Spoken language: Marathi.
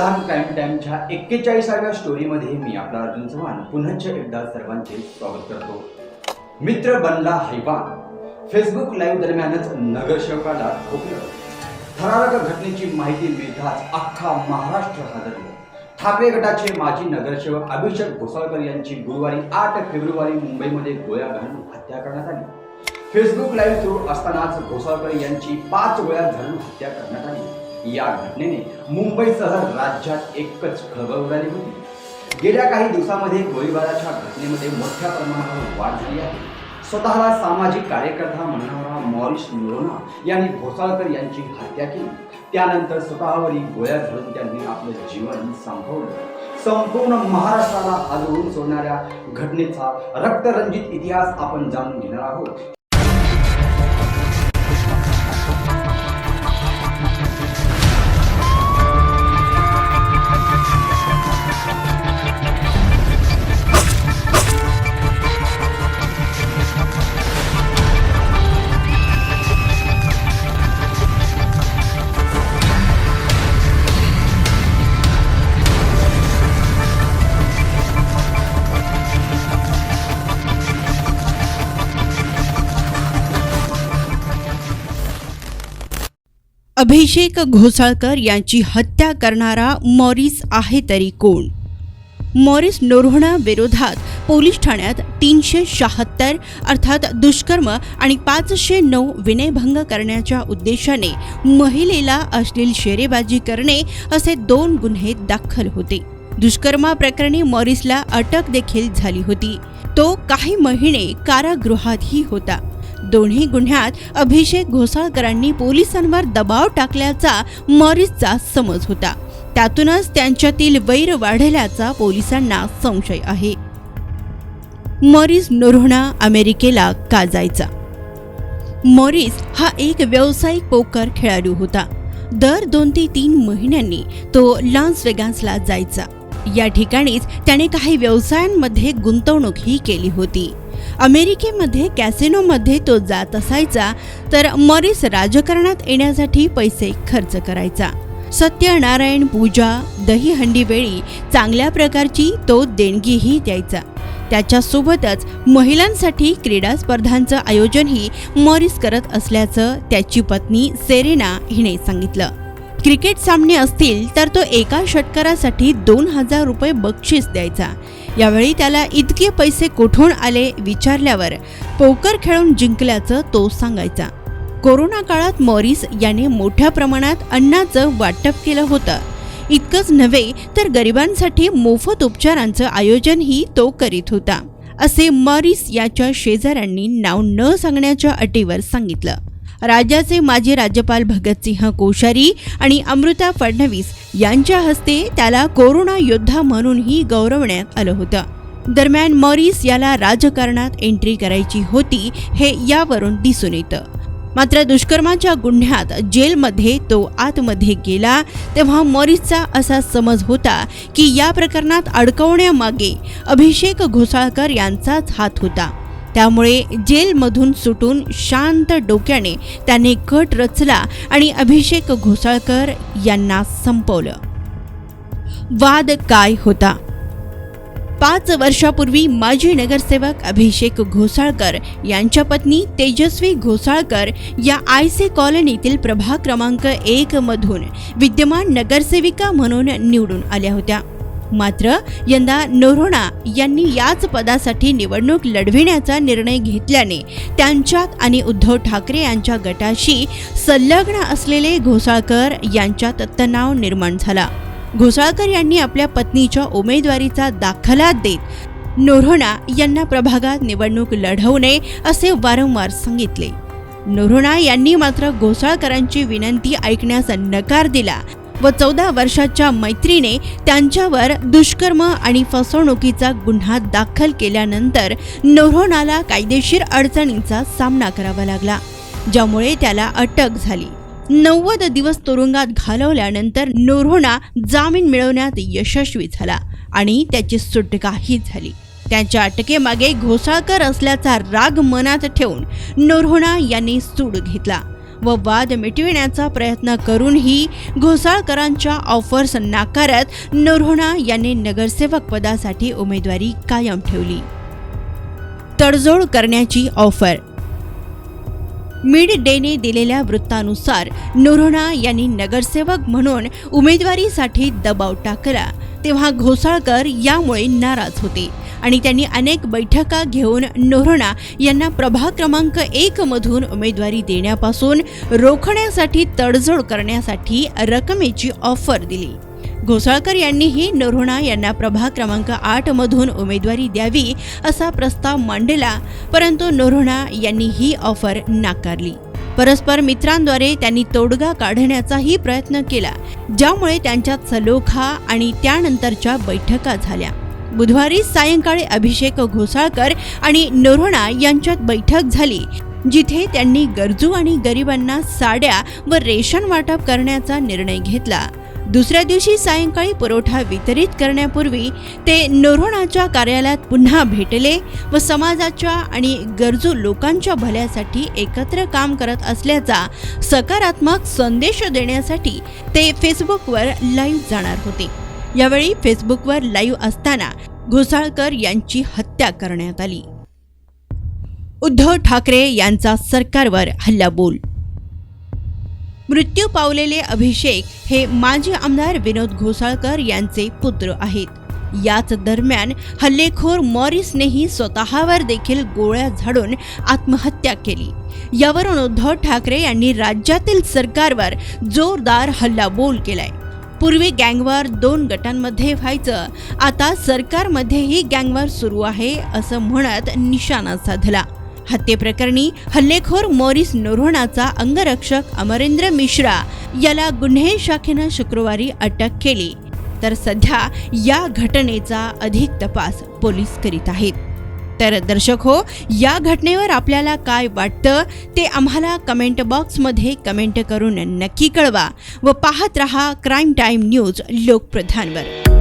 प्रधान क्राईम टाइमच्या 41व्या स्टोरीमध्ये मी आपला अर्जुन चव्हाण पुन्हा एकदा सर्वांचे स्वागत करतो। मित्र बनला हैवान। फेसबुक लाईव्ह दरम्यानच नगरसेवकाला ठोकलं। थरारक घटनेची माहिती मिळताच अख्खा महाराष्ट्र हादरला। ठाकरे गटाचे माजी नगरसेवक अभिषेक घोसाळकर यांची गुरुवारी 8 फेब्रुवारी मुंबईमध्ये गोळ्या घालून हत्या करण्यात आली। फेसबुक लाईव्ह सुरू असतानाच घोसाळकर यांची 5 गोळ्या घालून हत्या करण्यात आली। या घटनेने मुंबईसह राज्यात एकच खळबळ उडाली होती। गेल्या काही दिवसांमध्ये गोळीबाराच्या घटनेमध्ये मोठ्या प्रमाणावर वाढ झाली आहे। स्वतःला सामाजिक कार्यकर्ता म्हणणारा मॉरिस नोरोना यांनी घोसाळकर यांची हत्या केली। त्यानंतर स्वतःवरील गोळ्या घालून त्यांनी आपले जीवन संपवलं। संपूर्ण महाराष्ट्राला हादरवून सोडणाऱ्या घटनेचा रक्तरंजित इतिहास आपण जाणून घेणार आहोत। अभिषेक घोसाळकर यांची हत्या करणारा मॉरिस आहे तरी कोण? मॉरिस नोरोना विरोधात पोलीस ठाण्यात 376 अर्थात दुष्कर्म आणि 509 विनयभंग करण्याच्या उद्देशाने महिलेला अश्लील शेरेबाजी करणे असे 2 गुन्हे दाखल होते। दुष्कर्माप्रकरणी मॉरिसला अटक देखील झाली होती। तो काही महिने कारागृहातही होता। दोन्ही गुन्ह्यात अभिषेक घोसाळकरांनी पोलिसांवर दबाव टाकल्याचा मॉरिसचा समज होता। त्यातूनच त्यांच्यातील वैर वाढल्याचा पोलिसांना संशय आहे। मॉरिस नोरोना अमेरिकेला का जायचा? मॉरिस हा एक व्यावसायिक पोकर खेळाडू होता। दर 2 ते 3 महिन्यांनी तो लास वेगासला जायचा। या ठिकाणीच त्याने काही व्यवसायांमध्ये गुंतवणूकही केली होती। अमेरिकेमध्ये कॅसिनोमध्ये तो जात असायचा, तर मॉरिस राजकारणात येण्यासाठी पैसे खर्च करायचा। सत्यनारायण पूजा, दहीहंडी वेळी चांगल्या प्रकारची तो देणगीही द्यायचा। त्याच्यासोबतच महिलांसाठी क्रीडा स्पर्धांचं आयोजनही मॉरिस करत असल्याचं त्याची पत्नी सेरेना हिने सांगितलं। क्रिकेट सामने असतील तर तो एका षटकारासाठी 2000 रुपये बक्षीस द्यायचा। यावेळी त्याला इतके पैसे कुठून आले विचारल्यावर पोकर खेळून जिंकल्याचं तो सांगायचा। कोरोना काळात मॉरिस याने मोठ्या प्रमाणात अन्नाचं वाटप केलं होतं। इतकंच नव्हे तर गरिबांसाठी मोफत उपचारांचं आयोजनही तो करीत होता, असे मॉरिस याच्या शेजाऱ्यांनी नाव न सांगण्याच्या अटीवर सांगितलं। राज्याचे माजी राज्यपाल भगतसिंह कोश्यारी आणि अमृता फडणवीस यांच्या हस्ते त्याला कोरोना योद्धा म्हणूनही गौरवण्यात आलं होतं। दरम्यान मॉरिस याला राजकारणात एंट्री करायची होती हे यावरून दिसून येतं। मात्र दुष्कर्माच्या गुन्ह्यात जेलमध्ये तो आतमध्ये गेला तेव्हा मॉरिसचा असा समज होता की या प्रकरणात अडकवण्यामागे अभिषेक घोसाळकर यांचाच हात होता। त्यामुळे जेलमधून सुटून शांत डोक्याने त्याने कट रचला आणि अभिषेक घोसाळकर यांना संपवलं। वाद काय होता? 5 वर्षापूर्वी माजी नगरसेवक अभिषेक घोसाळकर यांच्या पत्नी तेजस्वी घोसाळकर या आयसी कॉलनीतील प्रभाग क्रमांक 1 मधून विद्यमान नगरसेविका म्हणून निवडून आल्या होत्या। मात्र यंदा नोरोना यांनी याच पदासाठी निवडणूक लढविण्याचा निर्णय घेतल्याने त्यांच्यात आणि उद्धव ठाकरे यांच्या गटाशी संलग्न असलेले घोसाळकर यांच्यात तणाव निर्माण झाला। घोसाळकर यांनी आपल्या पत्नीच्या उमेदवारीचा दाखला देत नोरोना यांना प्रभागात निवडणूक लढवू नये असे वारंवार सांगितले। नोरोना यांनी मात्र घोसाळकरांची विनंती ऐकण्यास नकार दिला व 14 वर्षाच्या मैत्रीने त्यांच्यावर दुष्कर्म आणि फसवणुकीचा गुन्हा दाखल केल्यानंतर नोरोनाला कायदेशीर अडचणींचा सामना करावा लागला, ज्यामुळे त्याला अटक झाली। 90 दिवस तुरुंगात घालवल्यानंतर नोरोना जामीन मिळवण्यात यशस्वी झाला आणि त्याची सुटकाही झाली। त्याच्या अटकेमागे घोसाळकर असल्याचा राग मनात ठेवून नोरोना यांनी सूड घेतला। व वाद मिटविण्याचा प्रयत्न करूनही घोसाळकरांच्या ऑफर्स नाकारत नोरोणा यांनी नगरसेवक पदासाठी उमेदवारी कायम ठेवली. तडजोड करण्याची ऑफर. मिड डेने दिलेल्या वृत्तानुसार नोरोणा यांनी नगरसेवक म्हणून उमेदवारीसाठी दबाव टाकला तेव्हा घोसाळकर यामुळे नाराज होते आणि त्यांनी अनेक बैठका घेऊन नोरोणा यांना प्रभाग क्रमांक 1 मधून उमेदवारी देण्यापासून रोखण्यासाठी तडजोड करण्यासाठी रकमेची ऑफर दिली. घोसाळकर यांनीही नोरोणा यांना प्रभाग क्रमांक 8 मधून उमेदवारी द्यावी असा प्रस्ताव मांडला, परंतु नोरोणा यांनी ही ऑफर नाकारली. परस्पर मित्रांद्वारे त्यांनी तोडगा काढण्याचाही प्रयत्न केला, ज्यामुळे त्यांच्यात सलोखा आणि त्यानंतरच्या बैठका झाल्या. बुधवारी सायंकाळी अभिषेक घोसाळकर आणि नोरोणा यांच्यात बैठक झाली, जिथे त्यांनी गरजू आणि गरिबांना साड्या व रेशन वाटप करण्याचा निर्णय घेतला. दुसऱ्या दिवशी सायंकाळी पुरवठा वितरित करण्यापूर्वी ते नोरोणाच्या कार्यालयात पुन्हा भेटले व समाजाच्या आणि गरजू लोकांच्या भल्यासाठी एकत्र काम करत असल्याचा सकारात्मक संदेश देण्यासाठी ते फेसबुकवर लाईव्ह जाणार होते. यावेळी फेसबुकवर लाईव्ह असताना घोसाळकर यांची हत्या करण्यात आली. उद्धव ठाकरे यांचा सरकारवर हल्लाबोल. मृत्यू पावलेले अभिषेक हे माजी आमदार विनोद घोसाळकर यांचे पुत्र आहेत. याच दरम्यान हल्लेखोर मॉरिसनेही स्वतःवर देखील गोळ्या झाडून आत्महत्या केली. यावरून उद्धव ठाकरे यांनी राज्यातील सरकारवर जोरदार हल्लाबोल केलाय. पूर्वी गँगवॉर 2 गटांमध्ये व्हायचं, आता सरकारमध्येही गँगवॉर सुरू आहे असं म्हणत निशाणा साधला. हत्येप्रकरणी हल्लेखोर मॉरिस नोरोणाचा अंगरक्षक अमरेंद्र मिश्रा याला गुन्हे शाखेनं शुक्रवारी अटक केली. तर सध्या या घटनेचा अधिक तपास पोलीस करीत आहेत. तर दर्शक हो, या घटनेवर आपल्याला काय वाटतं ते आम्हाला कमेंट बॉक्समध्ये कमेंट करून नक्की कळवा व पाहत रहा क्राईम टाईम न्यूज लोकप्रधानवर.